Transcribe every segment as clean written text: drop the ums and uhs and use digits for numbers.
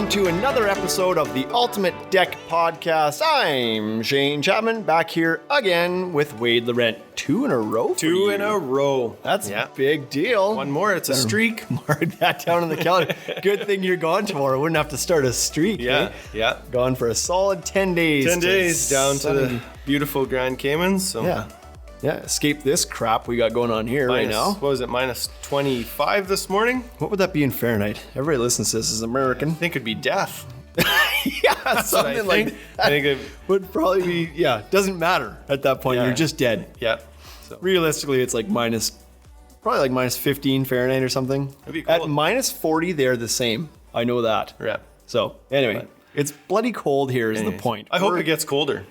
welcome to another episode of the Ultimate Deck Podcast. I'm Shane Chapman, back here again with Wade Laurent. 2 in a row? Two in a row. That's a big deal. One more, it's a streak. Mark that down in the calendar. Good thing you're gone tomorrow. Wouldn't have to start a streak. Yeah. Gone for a solid 10 days. 10 days down to the beautiful Grand Caymans. So. Yeah, escape this crap we got going on here right now. What was it, minus 25 this morning? What would that be in Fahrenheit? Everybody listens to this is American. I think it'd be death. Yeah, something like that. I think it would probably be, doesn't matter at that point. Yeah. You're just dead. Yeah. So realistically, it's like probably minus 15 Fahrenheit or something. It'd be cold. At minus 40, they're the same. I know that. Yeah. So anyway, it's bloody cold here is the point. I hope it gets colder.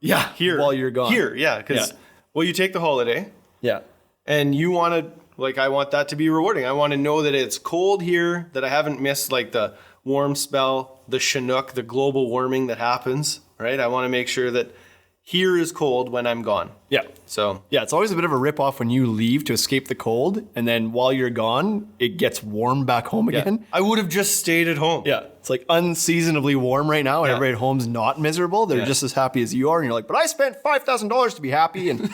Yeah, here. While you're gone. Here, yeah, because, well, you take the holiday. Yeah. And you want to, I want that to be rewarding. I want to know that it's cold here, that I haven't missed, the warm spell, the Chinook, the global warming that happens, right? I want to make sure that here is cold when I'm gone. Yeah. So. Yeah, it's always a bit of a ripoff when you leave to escape the cold, and then while you're gone, it gets warm back home again. I would have just stayed at home. Yeah. It's unseasonably warm right now, and everybody at home's not miserable. They're just as happy as you are, and you're like, but I spent $5,000 to be happy, and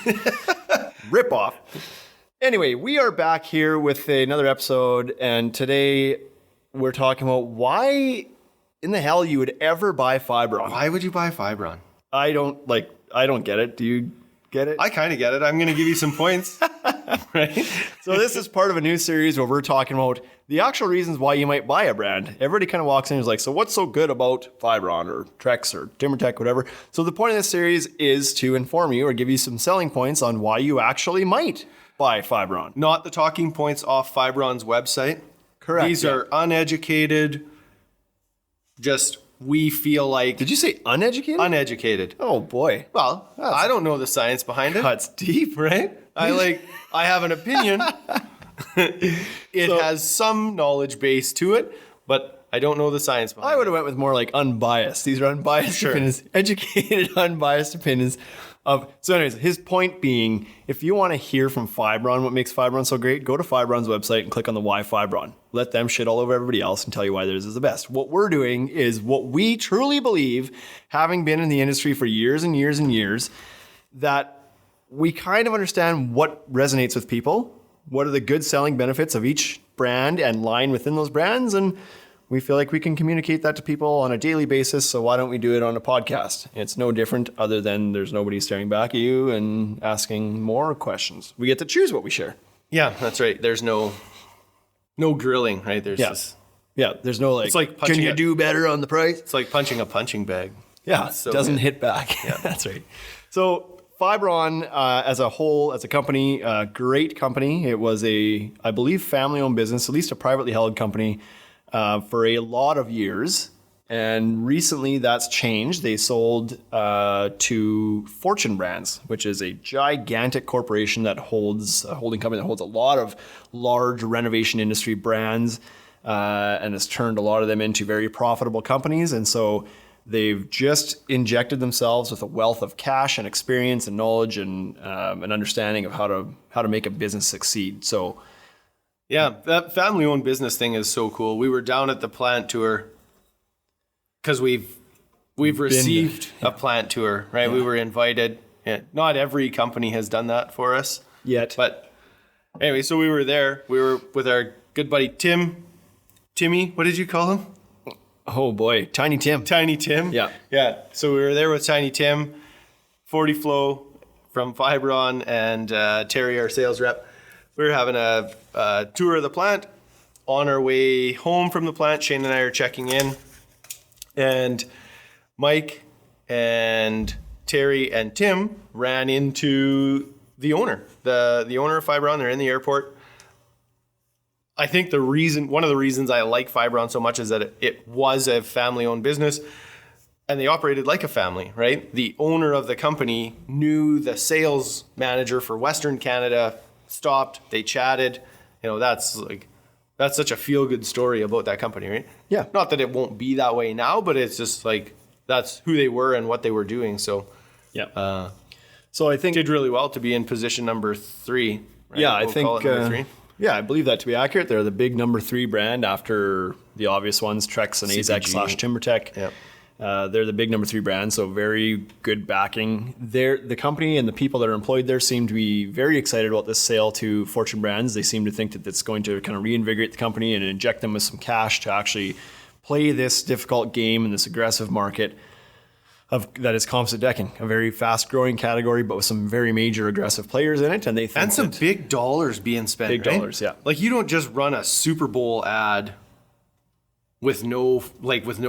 rip off. Anyway, we are back here with another episode, and today we're talking about why in the hell you would ever buy Fiberon. Why would you buy Fiberon? I don't get it. Do you get it? I kind of get it. I'm going to give you some points. Right? So this is part of a new series where we're talking about the actual reasons why you might buy a brand. Everybody kind of walks in and is like, so what's so good about Fiberon or Trex or TimberTech, whatever? So the point of this series is to inform you or give you some selling points on why you actually might buy Fiberon. Not the talking points off Fiberon's website. Correct. These are uneducated, just we feel like... Did you say uneducated? Uneducated. Oh boy. Well, I don't know the science behind it. Cuts deep, right? I have an opinion. It has some knowledge base to it, but I don't know the science behind it. I would have went with more unbiased. These are unbiased opinions, educated, unbiased opinions. So anyways, his point being, if you want to hear from Fiberon what makes Fiberon so great, go to Fiberon's website and click on the Why Fiberon. Let them shit all over everybody else and tell you why theirs is the best. What we're doing is what we truly believe, having been in the industry for years and years and years, that we kind of understand what resonates with people, what are the good selling benefits of each brand and line within those brands, and we feel like we can communicate that to people on a daily basis, so why don't we do it on a podcast? It's no different other than there's nobody staring back at you and asking more questions. We get to choose what we share. Yeah, that's right. There's no grilling, right? There's there's no it's like can you do better on the price? It's like punching a punching bag. Yeah, so doesn't hit back. Yeah. That's right. So Fiberon as a whole, as a company, great company. It was I believe, family-owned business, at least a privately held company, for a lot of years. And recently that's changed. They sold to Fortune Brands, which is a gigantic corporation that holds a holding company that holds a lot of large renovation industry brands and has turned a lot of them into very profitable companies. And so they've just injected themselves with a wealth of cash and experience and knowledge and an understanding of how to make a business succeed. So yeah, that family-owned business thing is so cool. We were down at the plant tour because we've received a plant tour, right? Yeah. We were invited. Yeah, not every company has done that for us yet. But anyway, so we were there. We were with our good buddy Timmy. What did you call him? Oh boy, Tiny Tim. Tiny Tim. Yeah. Yeah. So we were there with Tiny Tim, 40 Flow from Fiberon, and Terry, our sales rep. We were having a tour of the plant. On our way home from the plant, Shane and I are checking in. And Mike and Terry and Tim ran into the owner. The owner of Fiberon. They're in the airport. I think one of the reasons I like Fiberon so much is that it was a family-owned business and they operated like a family, right? The owner of the company knew the sales manager for Western Canada, stopped, they chatted. That's such a feel-good story about that company, right? Yeah. Not that it won't be that way now, but it's just that's who they were and what they were doing. So, yeah. So I think did really well to be in position number 3. Right? Yeah, I think Yeah, I believe that to be accurate. They're the big number 3 brand after the obvious ones, Trex and AZEK / TimberTech. Yep. They're the big number 3 brand, so very good backing. The company and the people that are employed there seem to be very excited about this sale to Fortune Brands. They seem to think that it's going to kind of reinvigorate the company and inject them with some cash to actually play this difficult game in this aggressive market that is composite decking, a very fast-growing category, but with some very major aggressive players in it, and they think some big dollars being spent. Big right? dollars, yeah. Like you don't just run a Super Bowl ad with no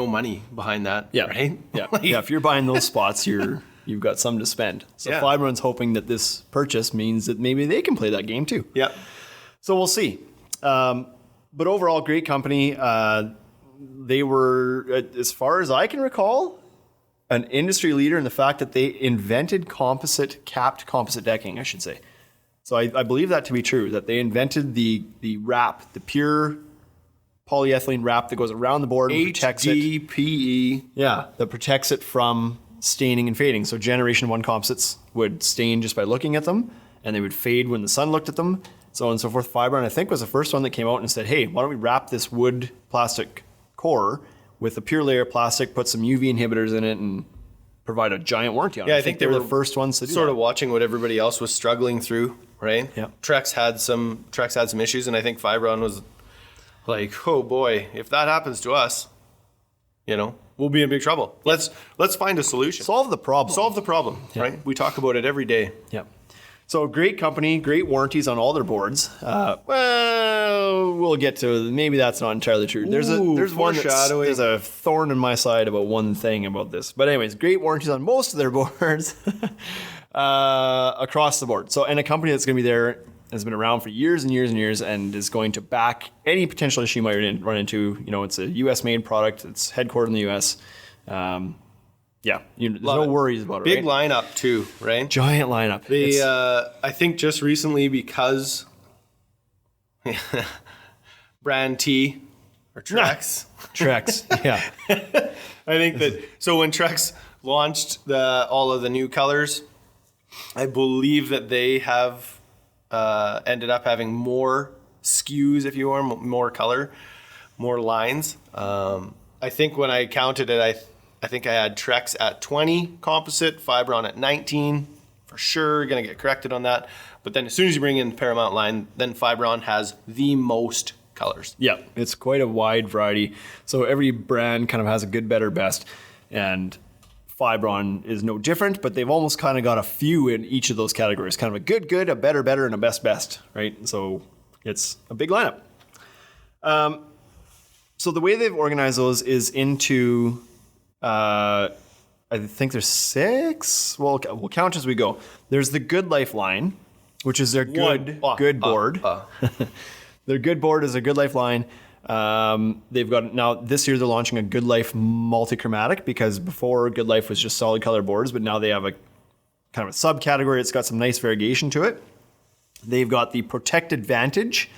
money behind that. Yeah, right. Yeah, Like, yeah. If you're buying those spots, you've got some to spend. So Yeah. Fiberon's hoping that this purchase means that maybe they can play that game too. Yeah. So we'll see. But overall, great company. They were, as far as I can recall, an industry leader in the fact that they invented capped composite decking, I should say. So I believe that to be true, that they invented the wrap, the pure polyethylene wrap that goes around the board and protects it. HDPE. Yeah, that protects it from staining and fading. So Generation 1 composites would stain just by looking at them, and they would fade when the sun looked at them, so on and so forth. Fiberon, I think, was the first one that came out and said, hey, why don't we wrap this wood plastic core with a pure layer of plastic, put some UV inhibitors in it, and provide a giant warranty on it. Yeah, I think they were the first ones to do sort that. of watching what everybody else was struggling through, right? Yeah. Trex had some issues, and I think Fiberon was like, oh boy, if that happens to us, we'll be in big trouble. Let's find a solution. Solve the problem. Right? We talk about it every day. Yeah. So great company, great warranties on all their boards. Well, we'll get to, maybe that's not entirely true. There's one there's a thorn in my side about one thing about this. But anyways, great warranties on most of their boards across the board. So, and a company that's going to be there, has been around for years and years and years, and is going to back any potential issue you might run into. It's a U.S. made product. It's headquartered in the U.S. Yeah, there's no worries about it. Big right? lineup too, right? Giant lineup. I think just recently because brand T or Trex. Trex, yeah. I think that, so when Trex launched all of the new colors, I believe that they have ended up having more SKUs, if you will, more color, more lines. I think when I counted it, I think I had Trex at 20 composite, Fiberon at 19, for sure, going to get corrected on that. But then as soon as you bring in the Paramount line, then Fiberon has the most colors. Yeah, it's quite a wide variety. So every brand kind of has a good, better, best. And Fiberon is no different, but they've almost kind of got a few in each of those categories. Kind of a good, a better, and a best, right? So it's a big lineup. So the way they've organized those is into... I think there's 6. Well, we'll count as we go. There's the Good Life line, which is their good board. Their good board is a Good Life line. They've got, now this year they're launching a Good Life multi-chromatic, because before Good Life was just solid color boards, but now they have a kind of a subcategory. It's got some nice variegation to it. They've got the Protected Vantage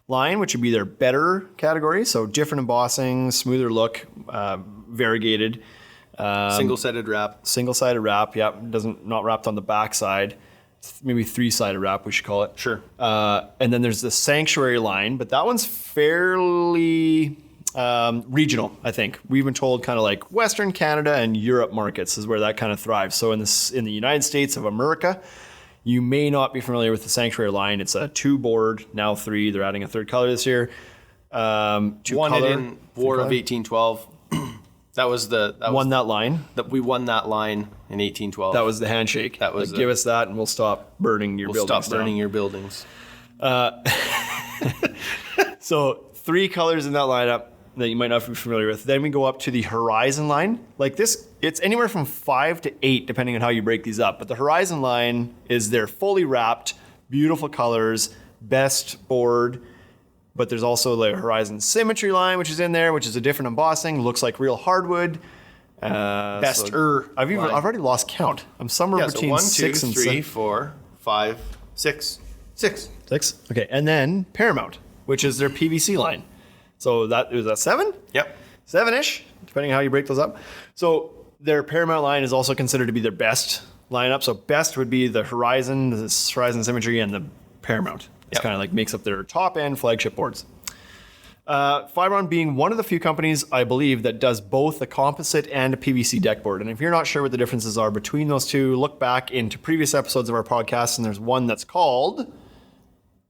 line, which would be their better category. So different embossing, smoother look, variegated. Single-sided wrap. Yeah. Not wrapped on the back side. Maybe 3-sided wrap, we should call it. Sure. And then there's the Sanctuary line, but that one's fairly regional, I think. We've been told kind of like Western Canada and Europe markets is where that kind of thrives. So in the United States of America, you may not be familiar with the Sanctuary line. It's a 2-board, now 3. They're adding a 3rd color this year. Won it in War of 1812. Won that line. We won that line in 1812. That was the handshake. That was give us that, and we'll stop burning your buildings. Stop burning your buildings. So 3 colors in that lineup that you might not be familiar with. Then we go up to the Horizon line. Like this, it's anywhere from 5 to 8, depending on how you break these up. But the Horizon line is their fully wrapped, beautiful colors, best board. But there's also the Horizon Symmetry line, which is in there, which is a different embossing, looks like real hardwood. I've already lost count. I'm somewhere between 1, 6 2, and 3, 6. 4, 5, 6. 6. Okay, and then Paramount, which is their PVC line. So is that 7? Yep. 7-ish, depending on how you break those up. So their Paramount line is also considered to be their best lineup. So best would be the Horizon Symmetry, and the Paramount. It's kind of like makes up their top end flagship boards. Fiberon being one of the few companies, I believe, that does both a composite and a PVC deck board. And if you're not sure what the differences are between those two, look back into previous episodes of our podcast, and there's one that's called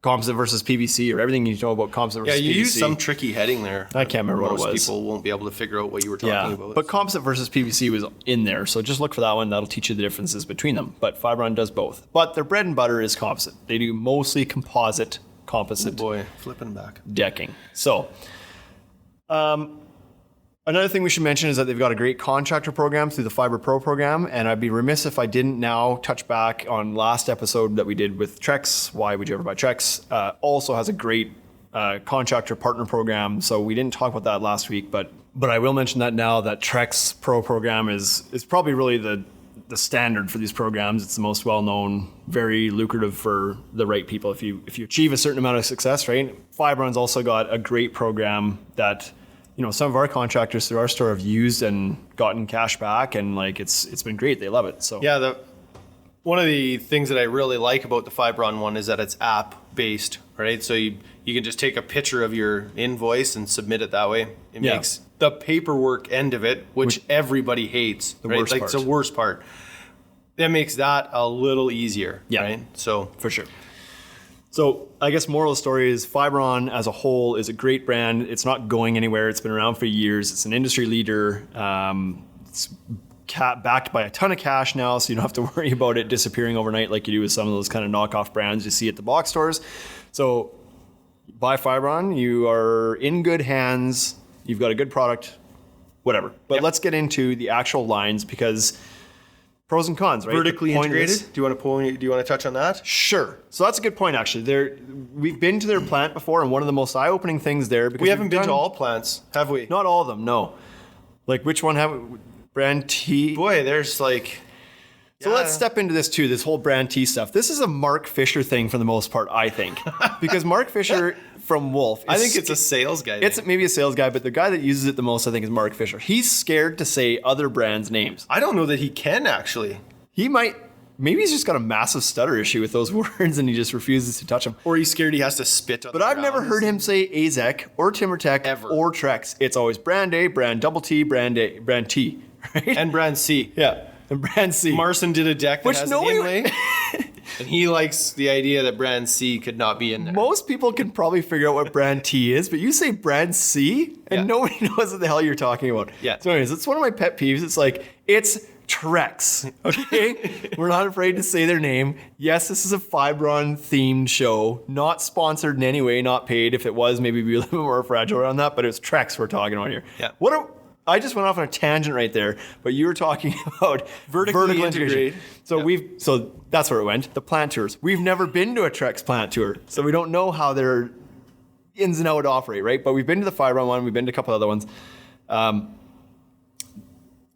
composite versus PVC, or everything you know about composite versus PVC. Yeah, you used some tricky heading there. I can't remember what it was. Most people won't be able to figure out what you were talking about. But composite versus PVC was in there, so just look for that one. That'll teach you the differences between them. But Fiberon does both. But their bread and butter is composite. They do mostly composite Flipping back. decking. So, another thing we should mention is that they've got a great contractor program through the Fiber Pro program, and I'd be remiss if I didn't now touch back on last episode that we did with Trex. Why would you ever buy Trex? Also has a great contractor partner program, so we didn't talk about that last week, but I will mention that now, that Trex Pro program is probably really the standard for these programs. It's the most well-known, very lucrative for the right people if you achieve a certain amount of success, right? Fiberon's also got a great program that, you know, some of our contractors through our store have used and gotten cash back, and like it's been great. They love it. So yeah, one of the things that I really like about the Fiberon one is that it's app based, right? So you can just take a picture of your invoice and submit it that way. It makes the paperwork end of it, which everybody hates, right? Worst part. It's the worst part. That makes that a little easier, right? So for sure. So I guess moral of the story is Fiberon as a whole is a great brand. It's not going anywhere. It's been around for years. It's an industry leader. It's backed by a ton of cash now, so you don't have to worry about it disappearing overnight like you do with some of those kind of knockoff brands you see at the box stores. So buy Fiberon. You are in good hands. You've got a good product, whatever. But let's get into the actual lines, because pros and cons, right? Vertically integrated. Do you want to touch on that? Sure. So that's a good point, actually. We've been to their plant before, and one of the most eye-opening things there, because we haven't been to all plants, have we? Not all of them, no. Like, which one have brand T? Boy, there's like. So let's step into this too, this whole brand T stuff. This is a Mark Fisher thing for the most part, I think, because Mark Fisher from Wolf. I think it's a sales guy. It's maybe a sales guy, but the guy that uses it the most, I think, is Mark Fisher. He's scared to say other brands' names. I don't know that he can actually. He might. Maybe he's just got a massive stutter issue with those words, and he just refuses to touch them. Or he's scared he has to spit on. But I've never heard him say AZEC or TimberTech ever, or Trex. It's always brand A, brand double T, brand A, brand T, right? And brand C. Yeah, and brand C. Marson did a deck that Which has an inlay. And he likes the idea that brand C could not be in there. Most people can probably figure out what brand T is, but you say brand C, and nobody knows what the hell you're talking about. Yeah. So anyways, it's one of my pet peeves. It's like, it's Trex, okay? We're not afraid to say their name. Yes, this is a Fiberon themed show, not sponsored in any way, not paid. If it was, maybe we'd be a little bit more fragile around that, but it's Trex we're talking about here. Yeah. I just went off on a tangent right there, but you were talking about vertically integrated. So that's where it went. The plant tours. We've never been to a Trex plant tour, so we don't know how their ins and outs operate, right? But we've been to the Fiberon one. We've been to a couple other ones.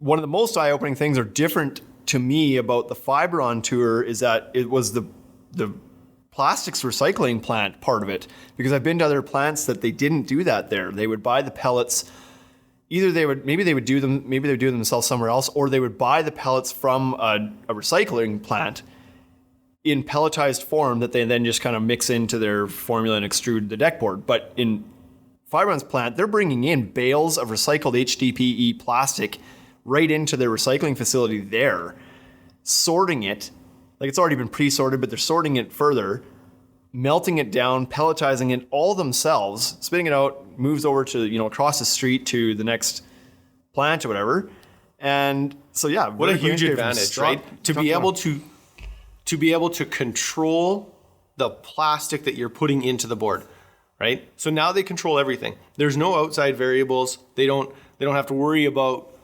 One of the most eye-opening things, or different to me, about the Fiberon tour is that it was the plastics recycling plant part of it, because I've been to other plants that they didn't do that there. They would buy the pellets. Either they would do them themselves somewhere else, or they would buy the pellets from a recycling plant in pelletized form that they then just kind of mix into their formula and extrude the deck board. But in Fiberon's plant, they're bringing in bales of recycled HDPE plastic right into their recycling facility there, sorting it. Like, it's already been pre-sorted, but they're sorting it further, melting it down, pelletizing it all themselves, spitting it out, moves over to, across the street to the next plant or whatever. And so, yeah. What a huge advantage, right? To be able to control the plastic that you're putting into the board, right? So now they control everything. There's no outside variables. They don't have to worry about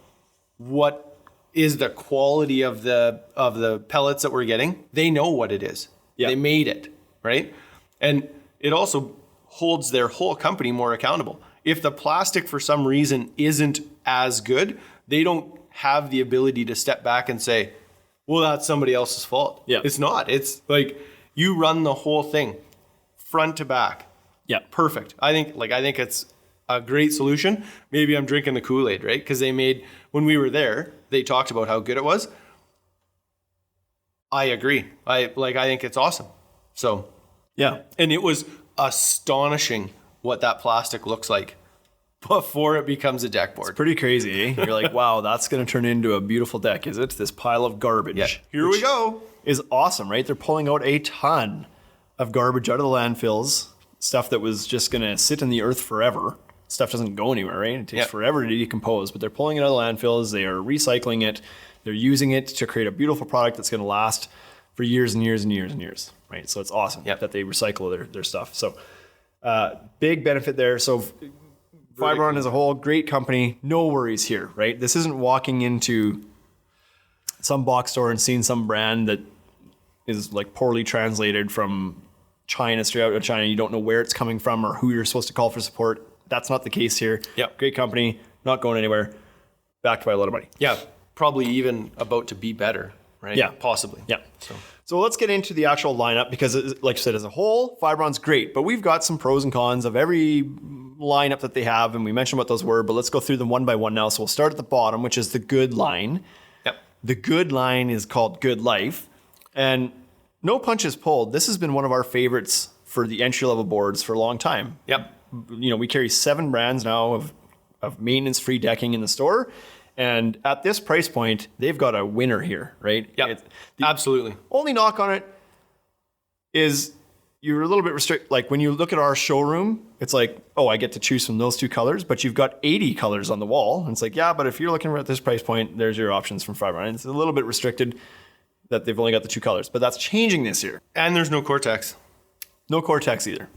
what is the quality of the pellets that we're getting. They know what it is. Yeah. They made it. Right? And it also holds their whole company more accountable. If the plastic for some reason isn't as good, they don't have the ability to step back and say, well, that's somebody else's fault. Yeah. It's not. It's like, you run the whole thing front to back. Yeah. Perfect. I think it's a great solution. Maybe I'm drinking the Kool-Aid, right? Because when we were there, they talked about how good it was. I agree. I think it's awesome. So Yeah. And it was astonishing what that plastic looks like before it becomes a deck board. Pretty crazy, eh? You're like, wow, that's going to turn into a beautiful deck, is it? This pile of garbage. Yeah. Here we go. Is awesome, right? They're pulling out a ton of garbage out of the landfills, stuff that was just going to sit in the earth forever. Stuff doesn't go anywhere, right? It takes forever to decompose, but they're pulling it out of the landfills. They are recycling it. They're using it to create a beautiful product that's going to last for years and years and years and years, right? So it's awesome that they recycle their stuff. So big benefit there. So Fiberon as a whole, great company. No worries here, right? This isn't walking into some box store and seeing some brand that is like poorly translated from China, straight out of China. You don't know where it's coming from or who you're supposed to call for support. That's not the case here. Yep. Great company, not going anywhere, backed by a lot of money. Yeah, probably even about to be better, right? Yeah. Possibly. Yeah. So let's get into the actual lineup because, like I said, as a whole, Fiberon's great, but we've got some pros and cons of every lineup that they have, and we mentioned what those were, but let's go through them one by one now. So we'll start at the bottom, which is the good line. Yep. The good line is called Good Life, and no punches pulled. This has been one of our favorites for the entry-level boards for a long time. Yep. You know, we carry 7 brands now of maintenance-free decking in the store. And at this price point, they've got a winner here, right? Yeah, absolutely. Only knock on it is you're a little bit restricted. Like when you look at our showroom, it's like, oh, I get to choose from those 2 colors, but you've got 80 colors on the wall. And it's like, yeah, but if you're looking at this price point, there's your options from Fiberon. It's a little bit restricted that they've only got the 2 colors, but that's changing this year. And there's no Cortex. No Cortex either.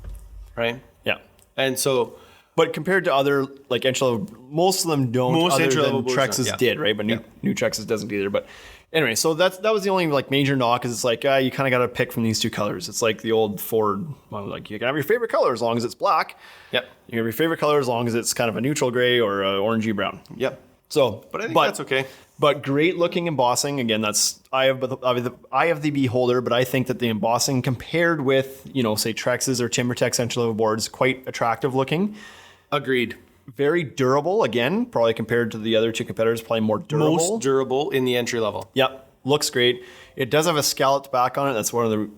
Right? Yeah. And so... But compared to other like entry-level, most of them don't. Most other entry-level than boards Trex's did, right? But new Trex's doesn't either. But anyway, so that was the only like major knock. Is it's like you kind of got to pick from these 2 colors. It's like the old Ford, like you can have your favorite color as long as it's black. Yep. You can have your favorite color as long as it's kind of a neutral gray or a orangey brown. Yep. So, but I think that's okay. But great looking embossing. Again, that's eye of the beholder. But I think that the embossing compared with say Trex's or TimberTech's entry-level boards, quite attractive looking. Agreed. Very durable, again, probably compared to the other 2 competitors, probably more durable. Most durable in the entry level. Yep, looks great. It does have a scalloped back on it. That's one of the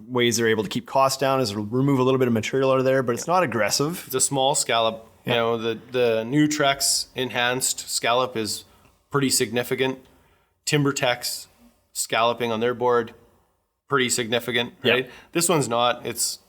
ways they're able to keep costs down is remove a little bit of material out of there, but it's not aggressive. It's a small scallop. You know, the new Trex enhanced scallop is pretty significant. TimberTech's scalloping on their board, pretty significant, right? Yep. This one's not. It's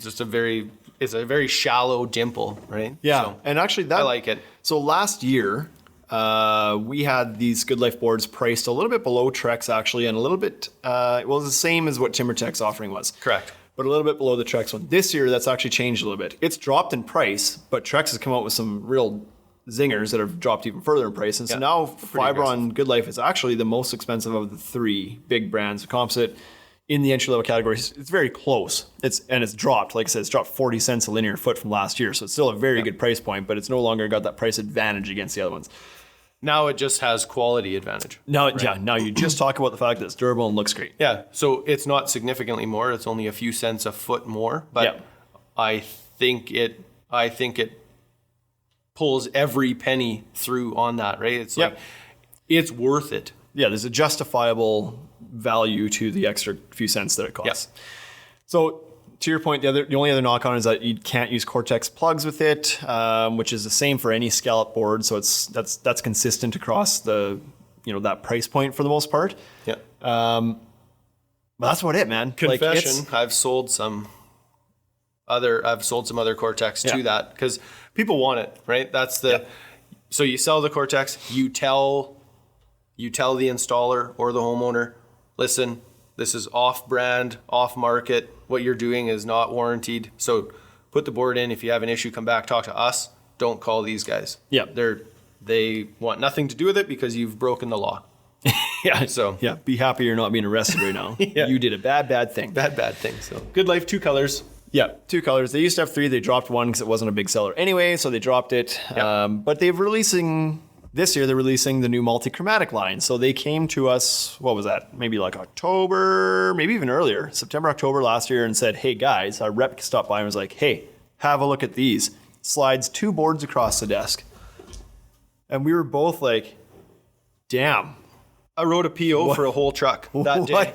just a very shallow dimple, right? Yeah, so, and actually I like it. So last year, we had these Good Life boards priced a little bit below Trex actually, and a little bit, the same as what TimberTech's offering was. Correct. But a little bit below the Trex one. This year, that's actually changed a little bit. It's dropped in price, but Trex has come out with some real zingers that have dropped even further in price. And so now Fiberon Good Life is actually the most expensive of the 3 big brands, composite, in the entry-level categories. It's very close. It's dropped. Like I said, it's dropped 40 cents a linear foot from last year. So it's still a very good price point, but it's no longer got that price advantage against the other ones. Now it just has quality advantage. Now you just talk about the fact that it's durable and looks great. Yeah, so it's not significantly more. It's only a few cents a foot more, but I think it pulls every penny through on that, right? It's like it's worth it. Yeah, there's a justifiable value to the extra few cents that it costs. So to your point, the only other knock on is that you can't use Cortex plugs with it, which is the same for any scallop board. So that's consistent across the that price point for the most part. Yeah. But that's about it, man. Confession: I've sold some other Cortex to that because people want it, right? That's the so you sell the Cortex, you tell the installer or the homeowner, listen, this is off-brand, off-market. What you're doing is not warranted. So put the board in. If you have an issue, come back, talk to us. Don't call these guys. Yeah. They want nothing to do with it because you've broken the law. Be happy you're not being arrested right now. You did a bad thing. Bad thing. So Good Life, 2 colors. Yeah, 2 colors. They used to have 3. They dropped 1 because it wasn't a big seller anyway, so they dropped it. But this year they're releasing the new multi-chromatic line. So they came to us, what was that? Maybe like October, maybe even earlier, September, October last year, and said, hey guys, our rep stopped by and was like, hey, have a look at these. Slides 2 boards across the desk. And we were both like, damn. I wrote a PO for a whole truck that day.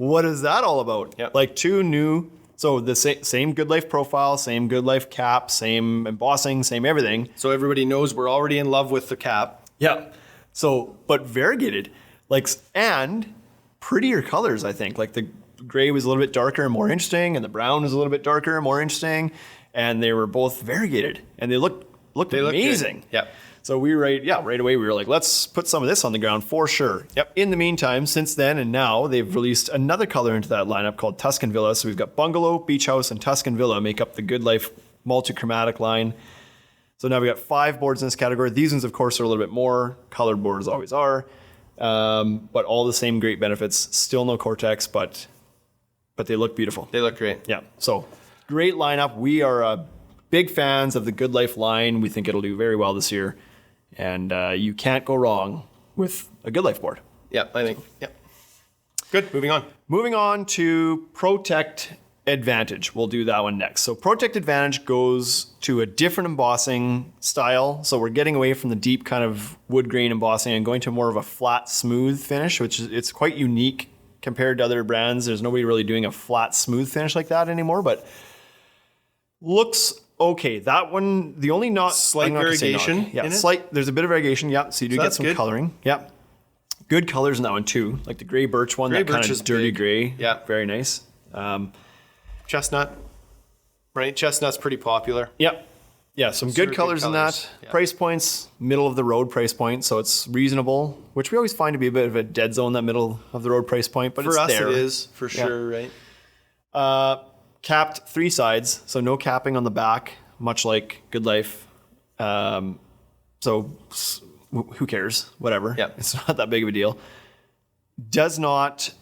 what is that all about? Yep. Like two new, so the same Good Life profile, same Good Life cap, same embossing, same everything. So everybody knows we're already in love with the cap. Yeah. So, but variegated, like, and prettier colors, I think. Like the gray was a little bit darker and more interesting, and the brown was a little bit darker and more interesting. And they were both variegated, and they looked amazing. Good. Yeah. So we right away we were like, let's put some of this on the ground for sure. Yep. In the meantime, since then and now, they've released another color into that lineup called Tuscan Villa. So we've got Bungalow, Beach House, and Tuscan Villa make up the Good Life multi-chromatic line. So now we got 5 boards in this category. These ones, of course, are a little bit more. Colored boards always are. But all the same great benefits. Still no Cortex, but they look beautiful. They look great. Yeah. So great lineup. We are big fans of the Good Life line. We think it'll do very well this year. And you can't go wrong with a Good Life board. Yeah, I think. Yeah. Good. Moving on. Moving on to Protect Advantage. We'll do that one next. So Protect Advantage goes to a different embossing style. So we're getting away from the deep kind of wood grain embossing and going to more of a flat, smooth finish, which is it's quite unique compared to other brands. There's nobody really doing a flat, smooth finish like that anymore, but looks okay. That one, the only Slight variegation yeah, in it? slight. There's a bit of variegation. Yeah, so you do get that's some good. coloring. Yeah, good colors in that one too. Like the gray birch one, Gray that kind birch of is dirty big. gray. Yeah. Very nice. Chestnut. Right? Chestnut's pretty popular. Yep. Yeah, some Sort good of colors good in colors. that. Yeah. Price points, middle of the road price point, so it's reasonable, which we always find to be a bit of a dead zone, that middle of the road price point, but For it's us, there. it is, for Yeah. sure, right? Capped 3 sides, so no capping on the back, much like Good Life. So who cares? Whatever. Yeah. It's not that big of a deal. Does not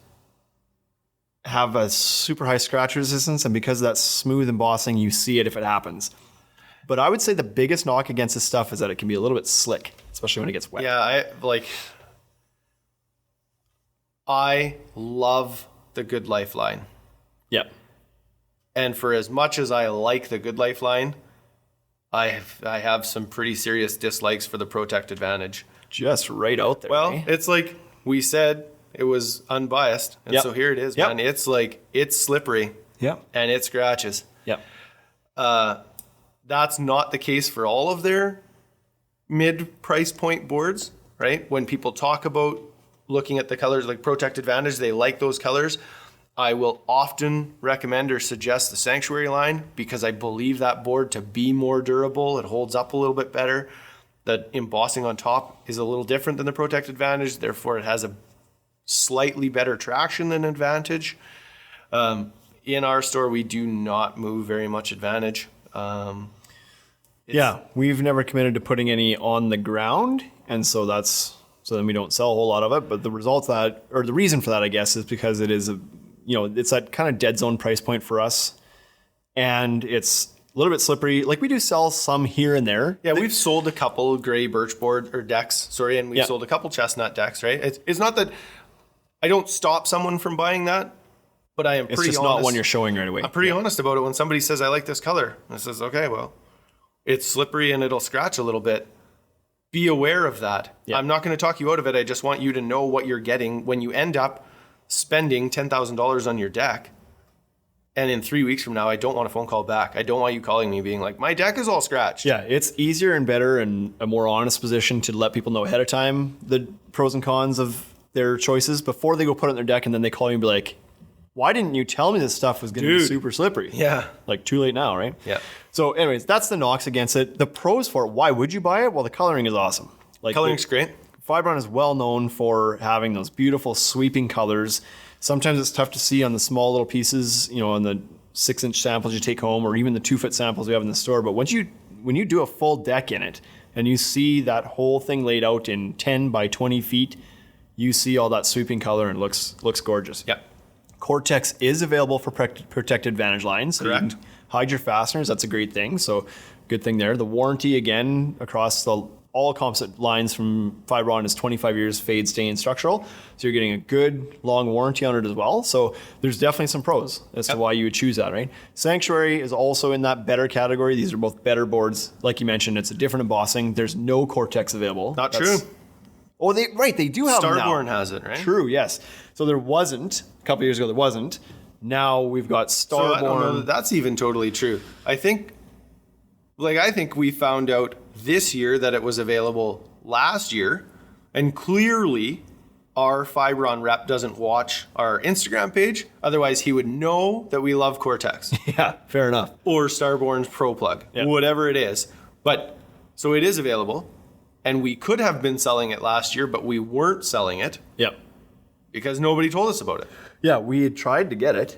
have a super high scratch resistance, and because of that smooth embossing, you see it if it happens. But I would say the biggest knock against this stuff is that it can be a little bit slick, especially when it gets wet. Yeah, I love the Good Life line. Yep. And for as much as I like the Good Life line, I have some pretty serious dislikes for the Protect Advantage. Just right out there. Well, eh? it's like we said, it was unbiased. And Yep. so here it is, Yep. man. It's slippery Yep. and it scratches. Yep. That's not the case for all of their mid-price point boards, right? When people talk about looking at the colors like Protect Advantage, they like those colors. I will often recommend or suggest the Sanctuary line because I believe that board to be more durable. It holds up a little bit better. The embossing on top is a little different than the Protect Advantage. Therefore, it has a slightly better traction than Advantage. In our store, we do not move very much Advantage. Yeah, we've never committed to putting any on the ground, and so then we don't sell a whole lot of it. But the result of that, or the reason for that, I guess, is because it is it's that kind of dead zone price point for us, and it's a little bit slippery. Like we do sell some here and there. Yeah, we've sold a couple gray birch board or decks, and we've sold a couple chestnut decks, right? It's not that I don't stop someone from buying that, but I am It's pretty just honest. not one you're showing right away. I'm pretty honest about it when somebody says, I like this color. And I says, okay, well, it's slippery and it'll scratch a little bit. Be aware of that. Yeah. I'm not going to talk you out of it. I just want you to know what you're getting when you end up spending $10,000 on your deck. And in 3 weeks from now, I don't want a phone call back. I don't want you calling me being like, my deck is all scratched. Yeah, it's easier and better and a more honest position to let people know ahead of time the pros and cons of their choices before they go put it on their deck, and then they call you and be like, why didn't you tell me this stuff was going to be Dude. super slippery? Yeah. Like too late now, right? Yeah. So anyways, that's the knocks against it. The pros for it, why would you buy it? Well, the coloring is awesome. Like Coloring's great. Fiberon is well known for having those beautiful sweeping colors. Sometimes it's tough to see on the small little pieces, on the 6-inch samples you take home, or even the 2-foot samples we have in the store. But when you do a full deck in it and you see that whole thing laid out in 10 by 20 feet, you see all that sweeping color and it looks gorgeous. Yeah. Cortex is available for Protect Advantage lines. So Correct. you can hide your fasteners. That's a great thing. So good thing there. The warranty, again, across all composite lines from Fiberon is 25 years fade, stain, structural. So you're getting a good long warranty on it as well. So there's definitely some pros as to why you would choose that, right? Sanctuary is also in that better category. These are both better boards. Like you mentioned, it's a different embossing. There's no Cortex available. Not true. Oh, they do have them now. Starborn has it, right? True, yes. So there wasn't, a couple years ago there wasn't. Now we've got So I don't know Starborn. that that's even totally true. I think we found out this year that it was available last year, and clearly our Fiberon rep doesn't watch our Instagram page. Otherwise, he would know that we love Cortex Yeah, fair enough. or Starborn's Pro Plug, Yeah. whatever it is. But so it is available, and we could have been selling it last year, but we weren't selling it Yep. because nobody told us about it. Yeah, we had tried to get it.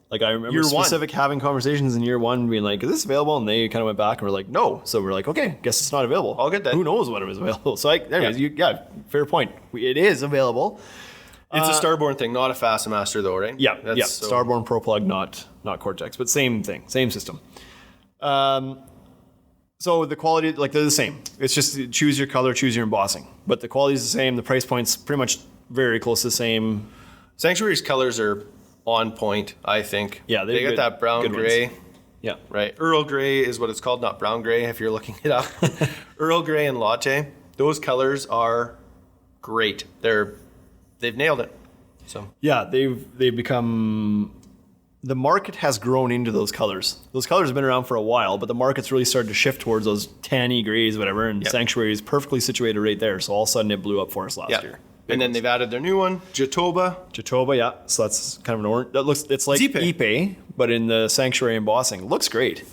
Like I remember Year one. having conversations in year one being like, is this available? And they kind of went back and were like, no. So we're like, okay, guess it's not available. I'll get that. Who knows when it was available? So anyways, fair point. It is available. It's a Starborn thing, not a Fastmaster though, right? Yeah, That's yeah. so- Starborn Pro Plug, not Cortex, but same thing, same system. So the quality, like they're the same. It's just choose your color, choose your embossing. But the quality is the same. The price point's pretty much very close to the same. Sanctuary's colors are on point, I think. Yeah, they they're got good- that brown good ones. gray. Yeah. Right. Earl Grey is what it's called, not brown gray if you're looking it up. Earl Grey and Latte. Those colors are great. They've nailed it. So Yeah, they've become. The market has grown into those colors. Those colors have been around for a while, but the market's really started to shift towards those tanny grays, whatever. And Yep. Sanctuary is perfectly situated right there. So all of a sudden it blew up for us last year. And then they've added their new one, Jatoba. Jatoba, yeah. So that's kind of an orange. It's like Ipe. Ipe, but in the Sanctuary embossing. Looks great.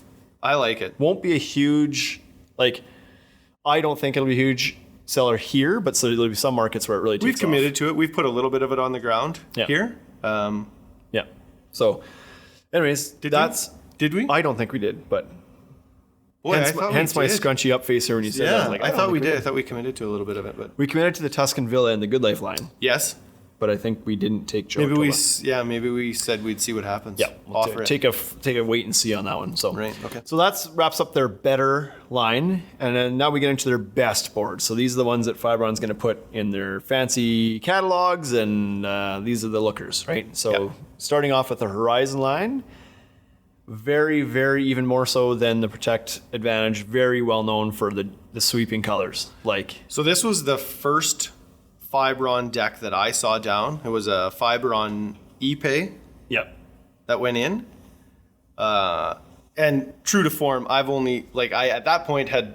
I like it. Won't be a huge, I don't think it'll be a huge seller here, but so there'll be some markets where it really takes We've off. committed to it. We've put a little bit of it on the ground Yeah. here. Yeah. So, anyways, Did we? I don't think we did, but Boy, hence, I thought hence we my did. scrunchy up facer when you said that. Yeah, I was like, I don't thought think we did. I thought we committed to a little bit of it, but We committed to the Tuscan Villa and the Good Life line, yes. but I think we didn't take Jatoba. Maybe we said we'd see what happens. Yeah, Offer it. take a wait and see on that one. So Right, okay. So that wraps up their better line, and then now we get into their best boards. So these are the ones that Fiberon's going to put in their fancy catalogs, and these are the lookers, right? So Yeah. starting off with the Horizon line, very, very even more so than the Protect Advantage, very well known for the sweeping colors. So this was the first Fiberon deck that I saw down. It was a Fiberon Ipe Yep. that went in. And true to form, I've only, I at that point had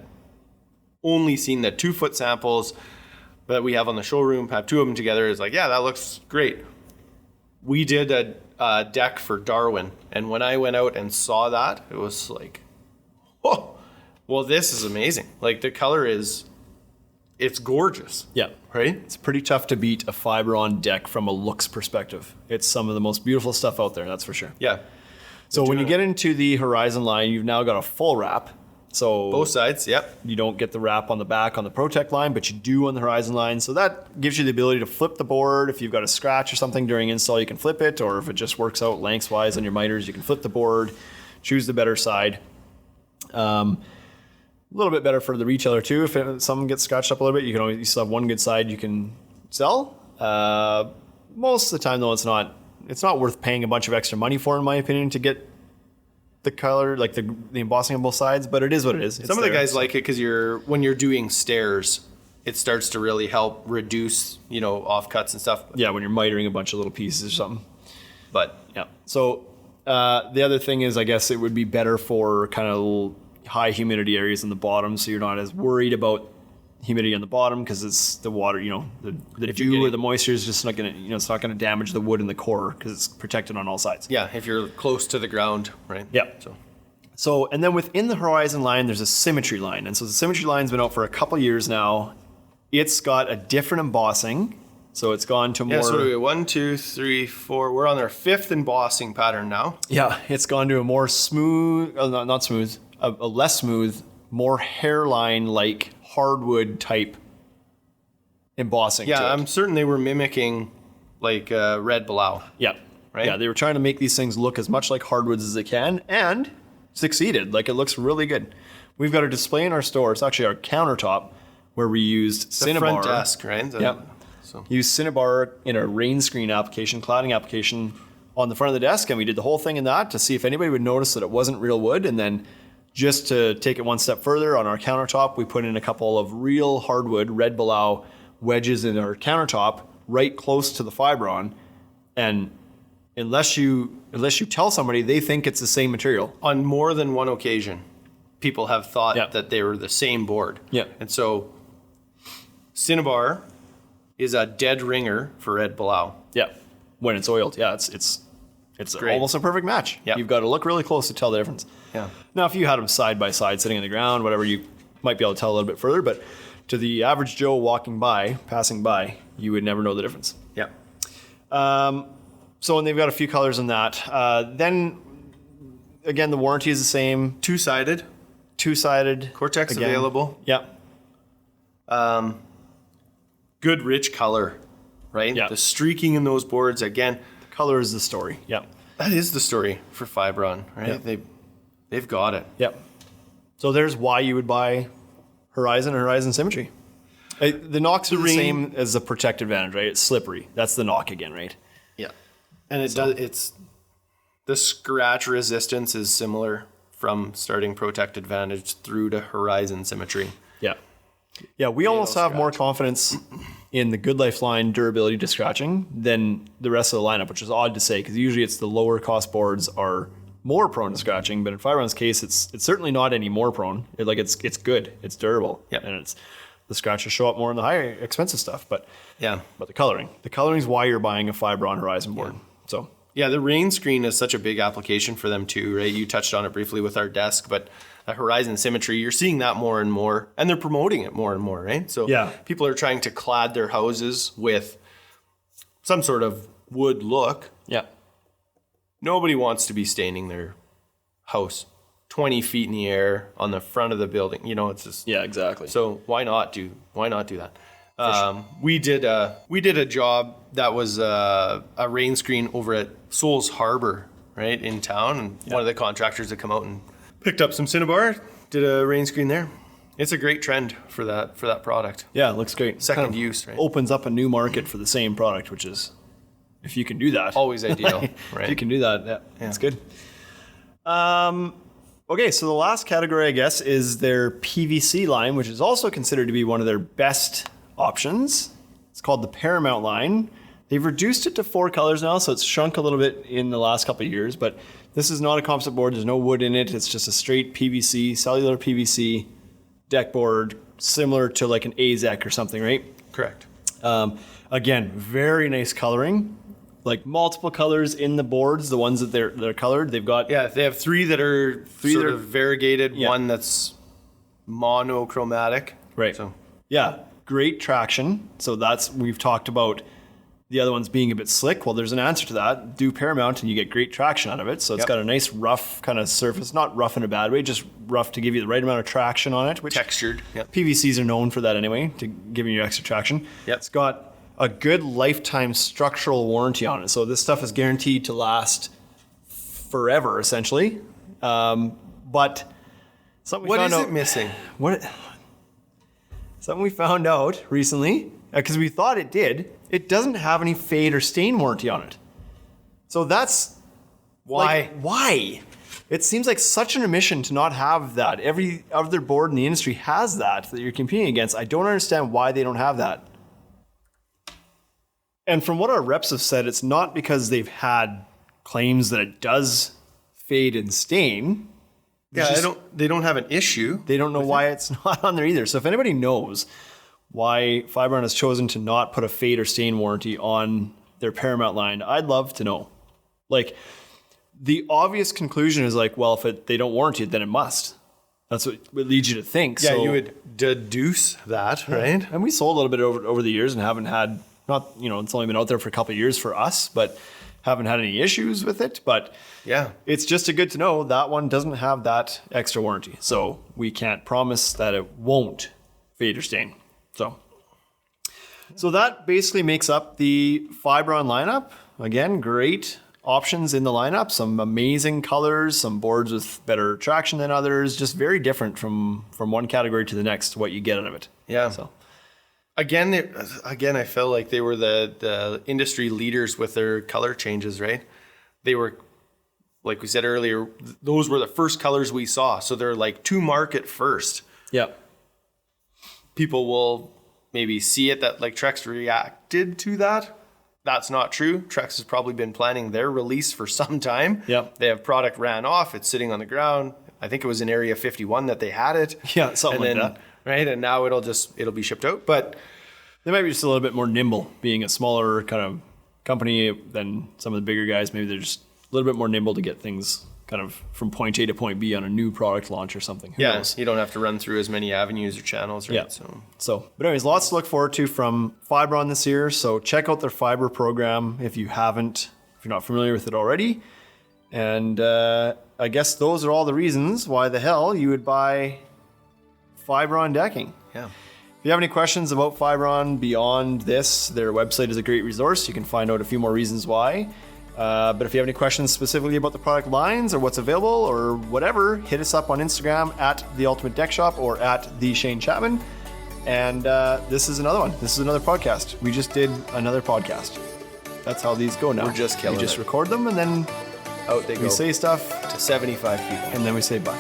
only seen the 2-foot samples that we have on the showroom, have two of them together. It's like, yeah, that looks great. We did a deck for Darwin, and when I went out and saw that, it was like, oh, well, this is amazing. The color it's gorgeous. Yeah. Right? It's pretty tough to beat a Fiberon deck from a looks perspective. It's some of the most beautiful stuff out there, that's for sure. Yeah. So when you get into the Horizon line, you've now got a full wrap. So Both sides, yep. you don't get the wrap on the back on the Protect line, but you do on the Horizon line. So that gives you the ability to flip the board. If you've got a scratch or something during install, you can flip it. Or if it just works out lengthwise on your miters, you can flip the board, choose the better side. A little bit better for the retailer too. If something gets scratched up a little bit, you still have one good side you can sell. Most of the time though, it's not worth paying a bunch of extra money for, in my opinion, to get the color, the embossing on both sides, but it is what it is. Some of the guys like it because when you're doing stairs, it starts to really help reduce, offcuts and stuff. Yeah, when you're mitering a bunch of little pieces or something. But Yeah. So the other thing is, I guess it would be better for kind of high humidity areas in the bottom, so you're not as worried about humidity on the bottom because it's the water, the dew or the moisture is just not going to, it's not going to damage the wood in the core because it's protected on all sides. yeah, if you're close to the ground, right? Yeah. So And then within the Horizon line, there's a Symmetry line. And so the Symmetry line's been out for a couple years now. It's got a different embossing. So it's gone to more... yeah, so do we 1, 2, 3, 4. We're on our 5th embossing pattern now. Yeah, it's gone to a more smooth, not smooth, a less smooth, more hairline-like hardwood type embossing. Yeah, to it. I'm certain they were mimicking red Blau. Yeah. Right? Yeah, they were trying to make these things look as much like hardwoods as they can and succeeded. It looks really good. We've got a display in our store. It's actually our countertop where we used The Cinnabar. front desk, right? Yep. So Used Cinnabar in a rain screen application, cladding application on the front of the desk, and we did the whole thing in that to see if anybody would notice that it wasn't real wood. And then just to take it one step further, on our countertop, we put in a couple of real hardwood red Belau wedges in our countertop right close to the Fiberon, and unless you tell somebody, they think it's the same material. On more than one occasion, people have thought that they were the same board. Yeah. And so Cinnabar is a dead ringer for Red Palau. Yeah. When it's oiled. Yeah, it's great. almost a perfect match. Yeah. You've got to look really close to tell the difference. Yeah. Now, if you had them side by side sitting on the ground, whatever, you might be able to tell a little bit further, but to the average Joe passing by, you would never know the difference. Yeah. So, and they've got a few colors in that. Then, again, the warranty is the same. Two-sided. Cortex again. available. Yeah. Good rich color, right? Yeah. The streaking in those boards, again. Color is the story. Yeah. That is the story for Fiberon, right? Yeah. They've got it. Yep. So there's why you would buy Horizon and Horizon Symmetry. The knocks are the same as the protective advantage, right? It's slippery. That's the knock again, right? Yeah. And it's the scratch resistance is similar from starting Protect Advantage through to Horizon Symmetry. Yeah. Yeah, we almost have more confidence in the Good Life line durability to scratching than the rest of the lineup, which is odd to say because usually it's the lower cost boards are more prone to scratching, but in Fiberon's case, it's certainly not any more prone. It's good, it's durable, and the scratches show up more in the higher expensive stuff. But the coloring is why you're buying a Fiberon Horizon board. So the rain screen is such a big application for them too, right? You touched on it briefly with our desk, but a Horizon Symmetry, you're seeing that more and more, and they're promoting it more and more, right? So people are trying to clad their houses with some sort of wood look. Yeah. Nobody wants to be staining their house 20 feet in the air on the front of the building. You know, it's just exactly. So why not do that? Sure. We did a job that was a rain screen over at Souls Harbor, right in town, and one of the contractors had come out and picked up some Cinnabar, did a rain screen there. It's a great trend for that product. Yeah, it looks great. Second kind of use, right? Opens up a new market for the same product, which is, if you can do that, always ideal. Right? If you can do that, that's good. Okay, so the last category, I guess, is their PVC line, which is also considered to be one of their best options. It's called the Paramount line. They've reduced it to 4 colors now, so it's shrunk a little bit in the last couple of years, but this is not a composite board. There's no wood in it. It's just a straight PVC, cellular PVC deck board, similar to like an AZEK or something, right? Correct. Again, very nice coloring. Like multiple colors in the boards, the ones that they're colored. They've got they have 3 that are sort of variegated, one that's monochromatic. Right. So great traction. So we've talked about the other ones being a bit slick. Well, there's an answer to that. Do Paramount and you get great traction out of it. So it's got a nice rough kind of surface, not rough in a bad way, just rough to give you the right amount of traction on it. Which textured. PVCs are known for that anyway, to giving you extra traction. It's got a good lifetime structural warranty on it. So this stuff is guaranteed to last forever, essentially. But something we found out, missing? Something we found out recently, because we thought it did. It doesn't have any fade or stain warranty on it. So that's why. Why? It seems like such an omission to not have that. Every other board in the industry has that you're competing against. I don't understand why they don't have that. And from what our reps have said, it's not because they've had claims that it does fade and stain. They don't have an issue. They don't know why it's not on there either. So if anybody knows why Fiberon has chosen to not put a fade or stain warranty on their Paramount line, I'd love to know. Like, the obvious conclusion is like, well, if they don't warranty it, then it must. That's what leads you to think. Yeah, so you would deduce that, right? And we sold a little bit over the years and haven't had, it's only been out there for a couple of years for us, but haven't had any issues with it. But it's just a good to know that one doesn't have that extra warranty. So we can't promise that it won't fade or stain. So that basically makes up the Fiberon lineup. Again, great options in the lineup. Some amazing colors, some boards with better traction than others. Just very different from one category to the next, what you get out of it. Yeah. So again, I felt like they were the industry leaders with their color changes, right? They were, like we said earlier, those were the first colors we saw. So they're like to market first. Yeah. People will maybe see it that like Trex reacted to that. That's not true. Trex has probably been planning their release for some time. Yep. They have product ran off. It's sitting on the ground. I think it was in Area 51 that they had it. Yeah, something like that. Right, and now it'll be shipped out. But they might be just a little bit more nimble, being a smaller kind of company than some of the bigger guys. Maybe they're just a little bit more nimble to get things kind of from point A to point B on a new product launch or something. Who knows? You don't have to run through as many avenues or channels, right? Yeah. So, but anyways, lots to look forward to from Fiberon this year. So check out their fiber program if you haven't, if you're not familiar with it already. And I guess those are all the reasons why the hell you would buy Fiberon decking. Yeah. If you have any questions about Fiberon beyond this, their website is a great resource. You can find out a few more reasons why. But if you have any questions specifically about the product lines or what's available or whatever, hit us up on Instagram at The Ultimate Deck Shop or at The Shane Chapman. And this is another one. This is another podcast. We just did another podcast. That's how these go now. We're just killing We just it. record them and then Out they go. we say stuff to 75 people. and then we say bye.